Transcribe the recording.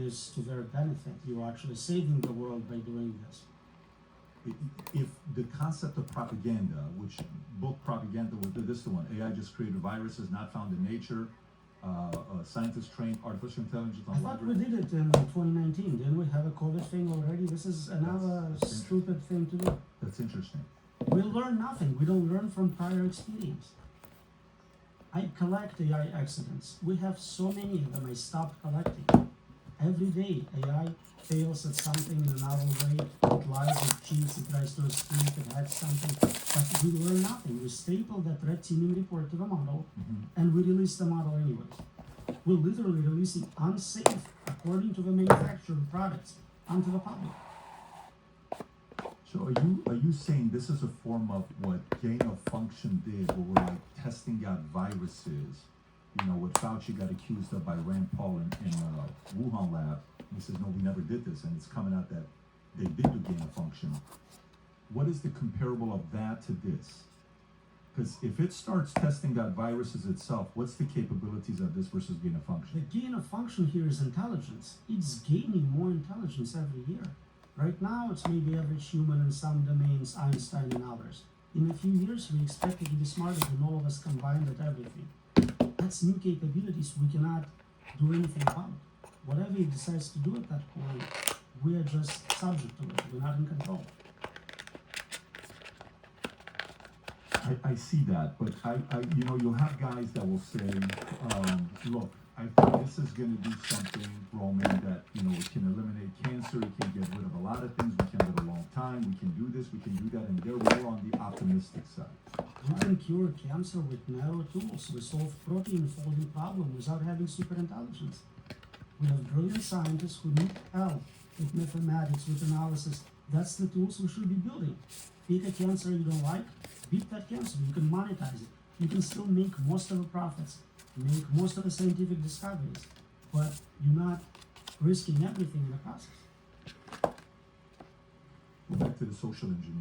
is to their benefit. You're actually saving the world by doing this. If the concept of propaganda, which both propaganda with this one, AI just created viruses not found in nature, scientists trained artificial intelligence on I thought we did it in 2019. Didn't we have a COVID thing already? This is another stupid thing to do. That's interesting. We learn nothing. We don't learn from prior experience. I collect AI accidents. We have so many of them. I stopped collecting. Every day, AI fails at something in a novel way. It lies, it cheats, it tries to escape, it hacks something. But we learn nothing. We staple that red teaming report to the model, and we release the model anyways. We're literally releasing unsafe, according to the manufacturer, products onto the public. So are you saying this is a form of what gain of function did, where we're like testing out viruses? You know, what Fauci got accused of by Rand Paul in Wuhan lab. He says, no, we never did this, and it's coming out that they did do gain of function. What is the comparable of that to this? Because if it starts testing out viruses itself, what's the capabilities of this versus gain of function? The gain of function here is intelligence. It's gaining more intelligence every year. Right now, it's maybe average human in some domains, Einstein in others. In a few years, we expect it to be smarter than all of us combined at everything. That's new capabilities we cannot do anything about. Whatever it decides to do at that point, we are just subject to it. We're not in control. I see that, but you know, you'll have guys that will say, look, I think this is going to do something, Roman, that, you know, it can eliminate cancer, it can get rid of a lot of things, we can live a long time, we can do this, we can do that, and they're more on the optimistic side. We can cure cancer with narrow tools. We solve protein folding problem without having super intelligence. We have brilliant scientists who need help with mathematics, with analysis. That's the tools we should be building. Pick a cancer you don't like, beat that cancer. You can monetize it. You can still make most of the profits, make most of the scientific discoveries, but you're not risking everything in the process. Go back to the social engineering.